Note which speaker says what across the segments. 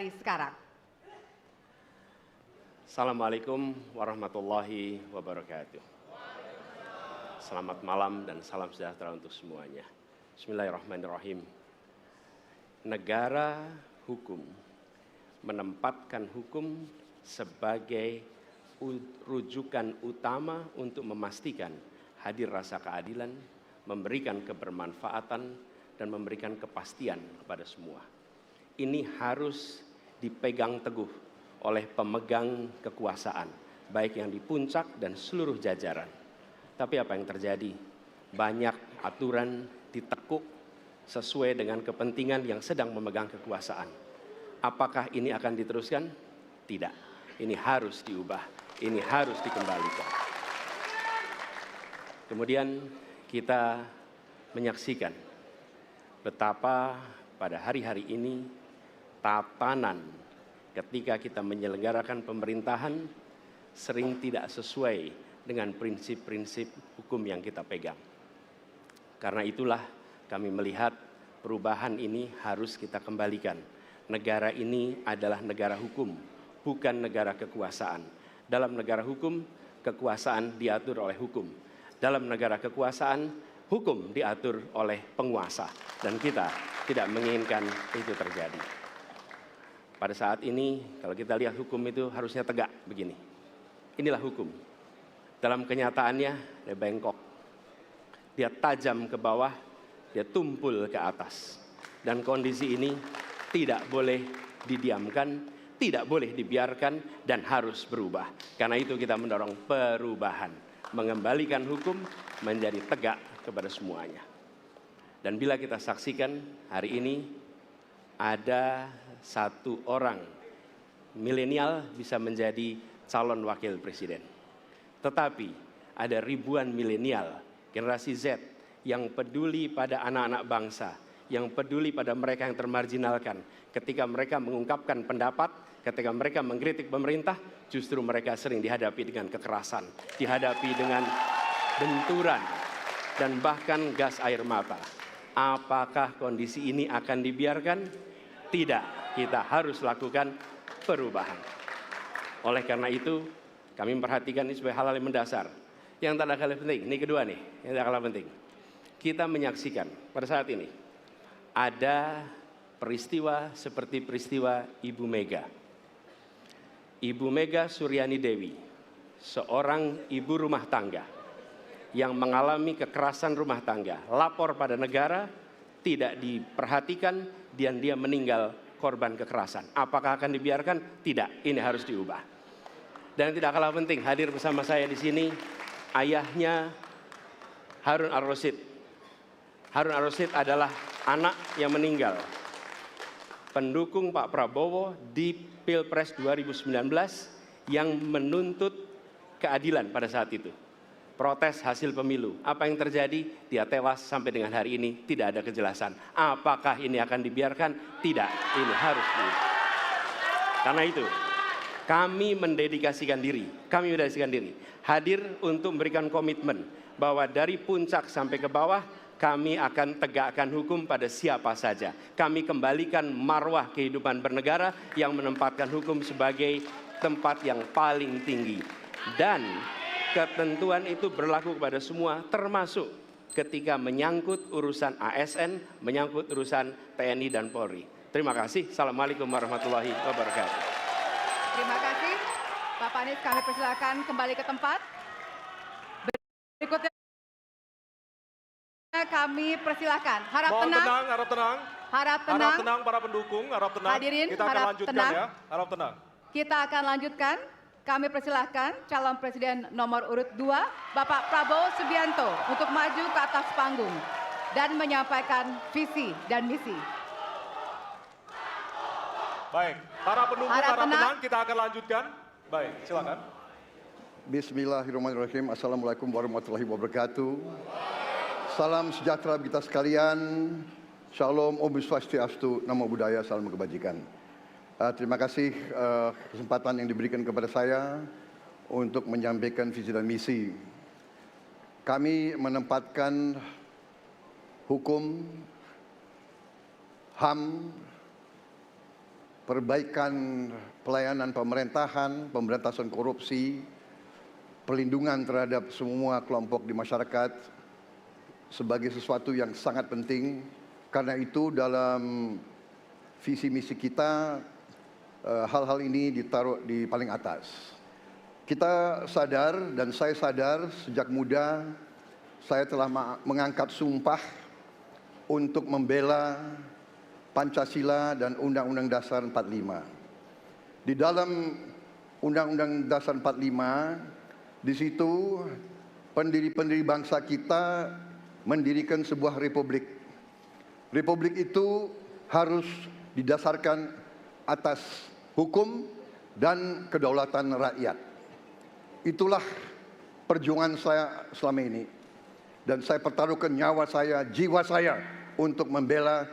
Speaker 1: dari sekarang.
Speaker 2: Assalamualaikum warahmatullahi wabarakatuh. Selamat malam dan salam sejahtera untuk semuanya. Bismillahirrahmanirrahim. Negara hukum menempatkan hukum sebagai rujukan utama untuk memastikan hadir rasa keadilan, memberikan kebermanfaatan, dan memberikan kepastian kepada semua. Ini harus dipegang teguh oleh pemegang kekuasaan, baik yang di puncak dan seluruh jajaran. Tapi apa yang terjadi? Banyak aturan ditekuk sesuai dengan kepentingan yang sedang memegang kekuasaan. Apakah ini akan diteruskan? Tidak. Ini harus diubah. Ini harus dikembalikan. Kemudian kita menyaksikan betapa pada hari-hari ini tatanan ketika kita menyelenggarakan pemerintahan sering tidak sesuai dengan prinsip-prinsip hukum yang kita pegang. Karena itulah kami melihat perubahan ini harus kita kembalikan. Negara ini adalah negara hukum, bukan negara kekuasaan. Dalam negara hukum, kekuasaan diatur oleh hukum. Dalam negara kekuasaan, hukum diatur oleh penguasa. Dan kita tidak menginginkan itu terjadi. Pada saat ini, kalau kita lihat hukum itu harusnya tegak begini. Inilah hukum. Dalam kenyataannya, dia bengkok. Dia tajam ke bawah, dia tumpul ke atas. Dan kondisi ini tidak boleh didiamkan, tidak boleh dibiarkan, dan harus berubah. Karena itu kita mendorong perubahan. Mengembalikan hukum menjadi tegak kepada semuanya. Dan bila kita saksikan hari ini, ada satu orang milenial bisa menjadi calon wakil presiden. Tetapi ada ribuan milenial, generasi Z, yang peduli pada anak-anak bangsa, yang peduli pada mereka yang termarginalkan. Ketika mereka mengungkapkan pendapat, ketika mereka mengkritik pemerintah, justru mereka sering dihadapi dengan kekerasan, dihadapi dengan benturan, dan bahkan gas air mata. Apakah kondisi ini akan dibiarkan? Tidak, kita harus lakukan perubahan. Oleh karena itu, kami memperhatikan ini sebagai hal-hal yang mendasar. Yang tak kalah penting, ini kedua nih, yang tak kalah penting. Kita menyaksikan pada saat ini ada peristiwa seperti peristiwa Ibu Mega. Ibu Mega Suryani Dewi, seorang ibu rumah tangga yang mengalami kekerasan rumah tangga, lapor pada negara, tidak diperhatikan, dan dia meninggal korban kekerasan. Apakah akan dibiarkan? Tidak, ini harus diubah. Dan tidak kalah penting, hadir bersama saya di sini ayahnya Harun Ar-Rasyid. Harun Ar-Rasyid adalah anak yang meninggal, pendukung Pak Prabowo di Pilpres 2019 yang menuntut keadilan pada saat itu. Protes hasil pemilu. Apa yang terjadi? Dia tewas sampai dengan hari ini tidak ada kejelasan. Apakah ini akan dibiarkan? Tidak, ini harus diubah. Karena itu, kami mendedikasikan diri, hadir untuk memberikan komitmen bahwa dari puncak sampai ke bawah, kami akan tegakkan hukum pada siapa saja. Kami kembalikan marwah kehidupan bernegara yang menempatkan hukum sebagai tempat yang paling tinggi. Dan ketentuan itu berlaku kepada semua, termasuk ketika menyangkut urusan ASN, menyangkut urusan TNI dan Polri. Terima kasih. Assalamualaikum warahmatullahi wabarakatuh.
Speaker 1: Terima kasih. Bapak Anies, kami persilakan kembali ke tempat. Berikutnya kami persilakan. Harap tenang.
Speaker 3: Harap tenang.
Speaker 1: Harap tenang.
Speaker 3: Harap tenang para pendukung, harap tenang.
Speaker 1: Hadirin,
Speaker 3: kita akan
Speaker 1: harap
Speaker 3: lanjutkan
Speaker 1: tenang.
Speaker 3: ya. Harap tenang.
Speaker 1: Kita akan lanjutkan. Kami persilahkan calon presiden nomor urut 2, Bapak Prabowo Subianto, untuk maju ke atas panggung dan menyampaikan visi dan misi.
Speaker 3: Baik, para pendukung harap tenang, kita akan lanjutkan. Baik, silakan.
Speaker 4: Bismillahirrahmanirrahim. Assalamualaikum warahmatullahi wabarakatuh. Salam sejahtera kita sekalian. Shalom, Om Swastiastu, Namo Buddhaya, salam kebajikan. Terima kasih kesempatan yang diberikan kepada saya untuk menyampaikan visi dan misi. Kami menempatkan hukum, HAM, perbaikan pelayanan pemerintahan, pemberantasan korupsi, perlindungan terhadap semua kelompok di masyarakat sebagai sesuatu yang sangat penting. Karena itu dalam visi misi kita hal-hal ini ditaruh di paling atas. Kita sadar dan saya sadar sejak muda saya telah mengangkat sumpah untuk membela Pancasila dan Undang-Undang Dasar 45. Di dalam Undang-Undang Dasar 45, di situ pendiri-pendiri bangsa kita mendirikan sebuah republik. Republik itu harus didasarkan atas hukum dan kedaulatan rakyat. Itulah perjuangan saya selama ini. Dan saya pertaruhkan nyawa saya, jiwa saya untuk membela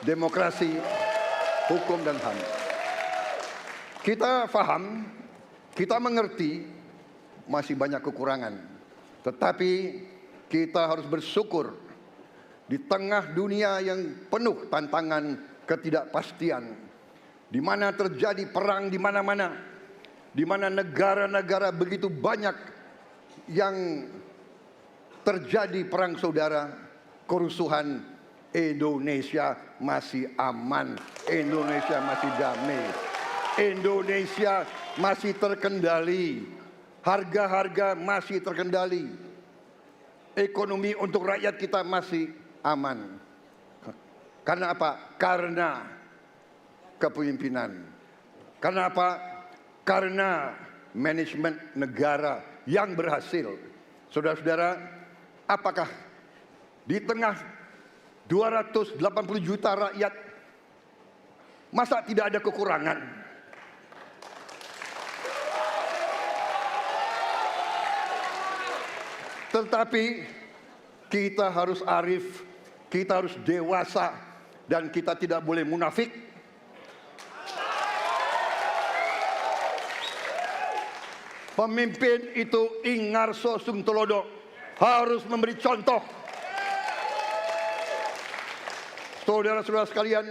Speaker 4: demokrasi, hukum dan HAM. Kita paham, kita mengerti masih banyak kekurangan. Tetapi kita harus bersyukur di tengah dunia yang penuh tantangan ketidakpastian, di mana terjadi perang di mana-mana, di mana negara-negara begitu banyak yang terjadi perang saudara, kerusuhan, Indonesia masih aman, Indonesia masih damai, Indonesia masih terkendali, harga-harga masih terkendali, ekonomi untuk rakyat kita masih aman. Karena apa? Karena kepemimpinan. Karena apa? Karena manajemen negara yang berhasil. Saudara-saudara, apakah di tengah 280 juta rakyat masa tidak ada kekurangan? Tetapi kita harus arif, kita harus dewasa, dan kita tidak boleh munafik. Pemimpin itu ingarso sung telodo, harus memberi contoh. Saudara-saudara sekalian,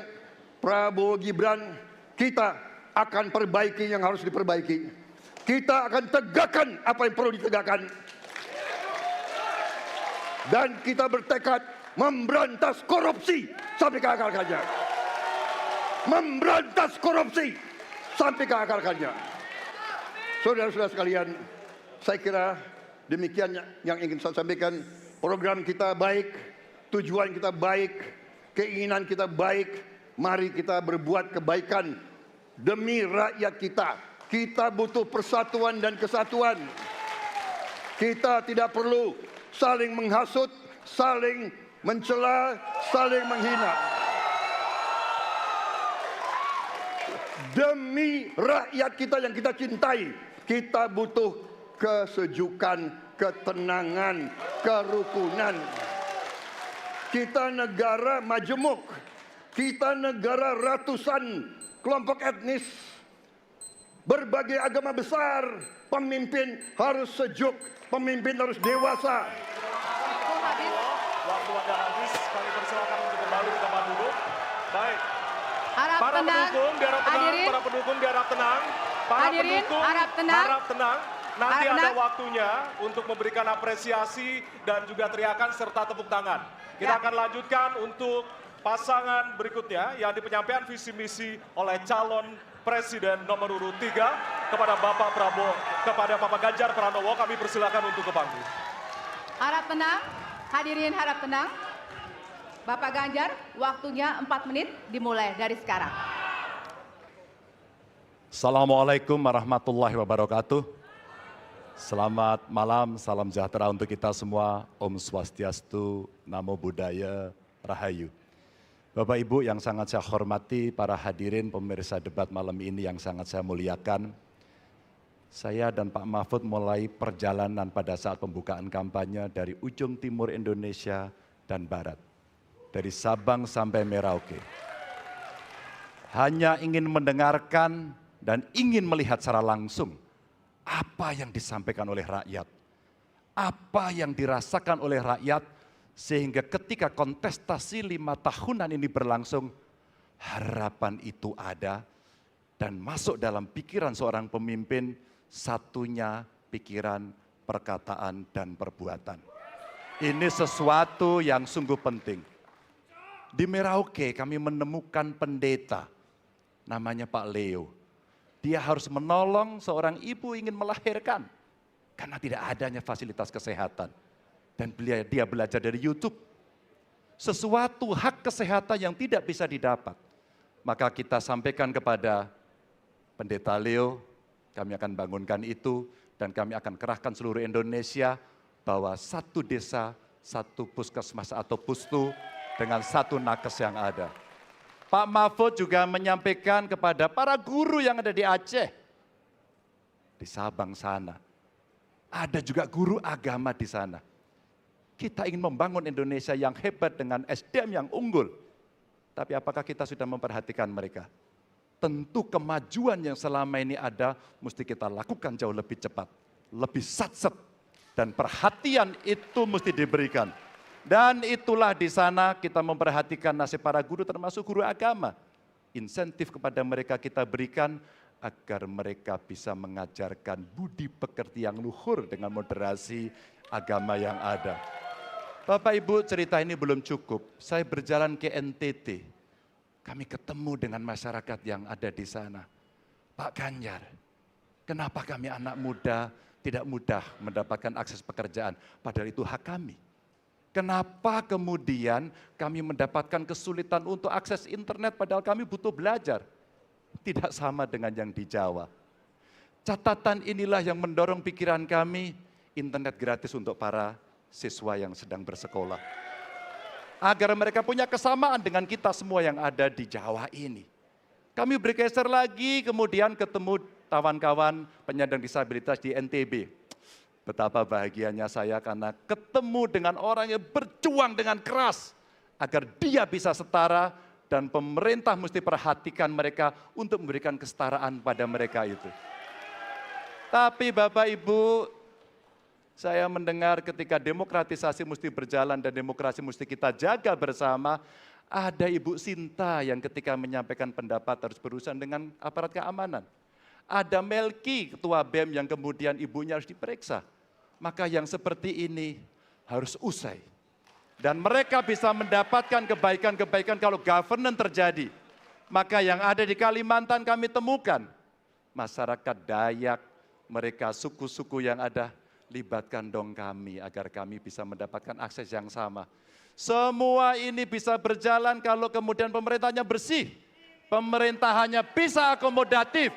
Speaker 4: Prabowo Gibran, kita akan perbaiki yang harus diperbaiki. Kita akan tegakkan apa yang perlu ditegakkan. Dan kita bertekad memberantas korupsi sampai ke akar-akarnya. Memberantas korupsi sampai ke akar-akarnya. Saudara-saudara sekalian, saya kira demikian yang ingin saya sampaikan. Program kita baik, tujuan kita baik, keinginan kita baik. Mari kita berbuat kebaikan demi rakyat kita. Kita butuh persatuan dan kesatuan. Kita tidak perlu saling menghasut, saling mencela, saling menghina. Demi rakyat kita yang kita cintai, kita butuh kesejukan, ketenangan, kerukunan. Kita negara majemuk, kita negara ratusan kelompok etnis, berbagai agama besar. Pemimpin harus sejuk, pemimpin harus dewasa.
Speaker 3: Waktu Anda habis, kami persilakan untuk kembali ke tempat duduk. Baik.
Speaker 1: Harap
Speaker 3: Para
Speaker 1: tenang.
Speaker 3: pendukung diharap tenang,
Speaker 1: Hadirin.
Speaker 3: para pendukung diharap tenang. Para
Speaker 1: Hadirin,
Speaker 3: pendukung
Speaker 1: harap tenang.
Speaker 3: harap tenang. Nanti
Speaker 1: Harap
Speaker 3: ada
Speaker 1: tenang.
Speaker 3: waktunya untuk memberikan apresiasi dan juga teriakan serta tepuk tangan. Kita
Speaker 1: Ya.
Speaker 3: akan lanjutkan untuk pasangan berikutnya yang di penyampaian visi misi oleh calon Presiden nomor urut 3 kepada Bapak Prabowo, kepada Bapak Ganjar Pranowo. Kami persilakan untuk ke panggung.
Speaker 1: Harap tenang. Hadirin harap tenang. Bapak Ganjar, waktunya 4 menit dimulai dari sekarang.
Speaker 5: Assalamualaikum warahmatullahi wabarakatuh. Selamat malam, salam sejahtera untuk kita semua. Om Swastiastu, Namo Buddhaya, Rahayu. Bapak Ibu yang sangat saya hormati, para hadirin pemirsa debat malam ini yang sangat saya muliakan. Saya dan Pak Mahfud mulai perjalanan pada saat pembukaan kampanye dari ujung timur Indonesia dan barat. Dari Sabang sampai Merauke. Hanya ingin mendengarkan dan ingin melihat secara langsung apa yang disampaikan oleh rakyat. Apa yang dirasakan oleh rakyat sehingga ketika kontestasi 5 tahunan ini berlangsung, harapan itu ada, dan masuk dalam pikiran seorang pemimpin, satunya pikiran, perkataan, dan perbuatan. Ini sesuatu yang sungguh penting. Di Merauke kami menemukan pendeta, namanya Pak Leo. Dia harus menolong seorang ibu ingin melahirkan, karena tidak adanya fasilitas kesehatan. Dan dia belajar dari YouTube. Sesuatu hak kesehatan yang tidak bisa didapat. Maka kita sampaikan kepada Pendeta Leo, kami akan bangunkan itu, dan kami akan kerahkan seluruh Indonesia, bahwa satu desa, satu puskesmas atau pustu, dengan satu nakes yang ada. Pak Mahfud juga menyampaikan kepada para guru yang ada di Aceh, di Sabang sana. Ada juga guru agama di sana. Kita ingin membangun Indonesia yang hebat dengan SDM yang unggul. Tapi apakah kita sudah memperhatikan mereka? Tentu kemajuan yang selama ini ada, mesti kita lakukan jauh lebih cepat. Lebih satset. Dan perhatian itu mesti diberikan. Dan itulah di sana kita memperhatikan nasib para guru, termasuk guru agama. Insentif kepada mereka kita berikan, agar mereka bisa mengajarkan budi pekerti yang luhur dengan moderasi agama yang ada. Bapak Ibu, cerita ini belum cukup. Saya berjalan ke NTT. Kami ketemu dengan masyarakat yang ada di sana. Pak Ganjar, kenapa kami anak muda tidak mudah mendapatkan akses pekerjaan? Padahal itu hak kami. Kenapa kemudian kami mendapatkan kesulitan untuk akses internet padahal kami butuh belajar? Tidak sama dengan yang di Jawa. Catatan inilah yang mendorong pikiran kami, internet gratis untuk para siswa yang sedang bersekolah. Agar mereka punya kesamaan dengan kita semua yang ada di Jawa ini. Kami bergeser lagi, kemudian ketemu kawan-kawan penyandang disabilitas di NTB. Betapa bahagianya saya karena ketemu dengan orang yang berjuang dengan keras agar dia bisa setara, dan pemerintah mesti perhatikan mereka untuk memberikan kesetaraan pada mereka itu. Tapi Bapak Ibu, saya mendengar ketika demokratisasi mesti berjalan dan demokrasi mesti kita jaga bersama, ada Ibu Sinta yang ketika menyampaikan pendapat harus berurusan dengan aparat keamanan. Ada Melki, ketua BEM, yang kemudian ibunya harus diperiksa. Maka yang seperti ini harus usai. Dan mereka bisa mendapatkan kebaikan-kebaikan kalau governance terjadi. Maka yang ada di Kalimantan kami temukan. Masyarakat Dayak, mereka suku-suku yang ada, libatkan dong kami agar kami bisa mendapatkan akses yang sama. Semua ini bisa berjalan kalau kemudian pemerintahnya bersih. Pemerintahannya bisa akomodatif.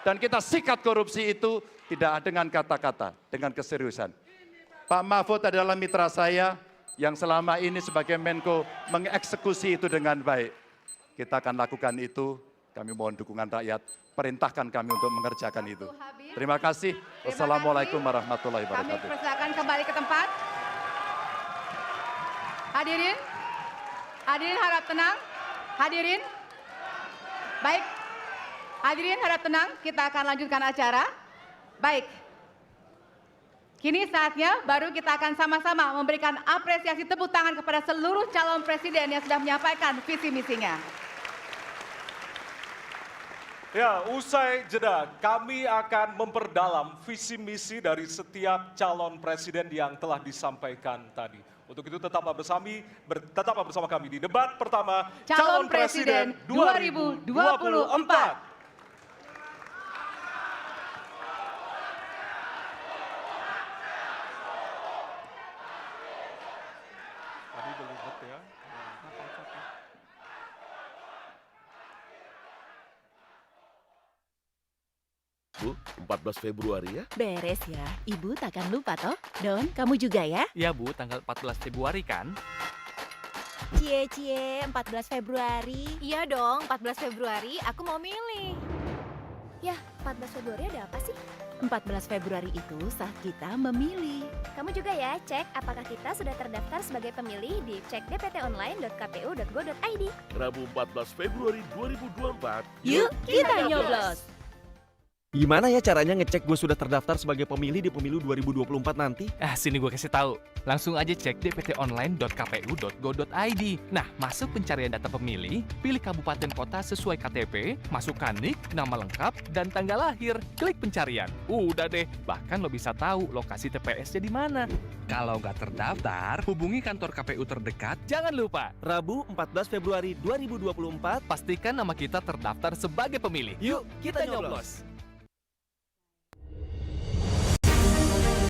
Speaker 5: Dan kita sikat korupsi itu tidak dengan kata-kata, dengan keseriusan. Pak Mahfud adalah mitra saya yang selama ini sebagai Menko mengeksekusi itu dengan baik. Kita akan lakukan itu, kami mohon dukungan rakyat, perintahkan kami untuk mengerjakan itu. Terima kasih. Wassalamualaikum warahmatullahi wabarakatuh.
Speaker 1: Kami persilakan kembali ke tempat. Hadirin, hadirin harap tenang. Hadirin, baik. Hadirin harap tenang, kita akan lanjutkan acara. Baik. Kini saatnya baru kita akan sama-sama memberikan apresiasi tepuk tangan kepada seluruh calon presiden yang sudah menyampaikan visi misinya.
Speaker 3: Ya, usai jeda, kami akan memperdalam visi misi dari setiap calon presiden yang telah disampaikan tadi. Untuk itu tetaplah bersama kami di debat pertama
Speaker 1: Calon Presiden 2024.
Speaker 6: Bu, 14 Februari ya?
Speaker 7: Beres ya, Ibu takkan lupa toh. Don, kamu juga ya?
Speaker 8: Ya Bu, tanggal 14 Februari kan?
Speaker 7: Cie, 14 Februari.
Speaker 9: Iya dong, 14 Februari aku mau milih. Yah, 14 Februari ada apa sih?
Speaker 7: 14 Februari itu saat kita memilih.
Speaker 9: Kamu juga ya, cek apakah kita sudah terdaftar sebagai pemilih di cekdptonline.kpu.go.id.
Speaker 6: Rabu 14 Februari 2024.
Speaker 7: Yuk, kita nyoblos!
Speaker 6: Gimana ya caranya ngecek gue sudah terdaftar sebagai pemilih di pemilu 2024 nanti?
Speaker 8: Sini gue kasih tahu. Langsung aja cek dptonline.kpu.go.id. Nah, masuk pencarian data pemilih, pilih kabupaten kota sesuai KTP, masukkan nik, nama lengkap, dan tanggal lahir. Klik pencarian. Udah deh, bahkan lo bisa tahu lokasi TPS-nya di mana. Kalau nggak terdaftar, hubungi kantor KPU terdekat. Jangan lupa,
Speaker 6: Rabu 14 Februari 2024,
Speaker 8: pastikan nama kita terdaftar sebagai pemilih.
Speaker 6: yuk kita nyoblos!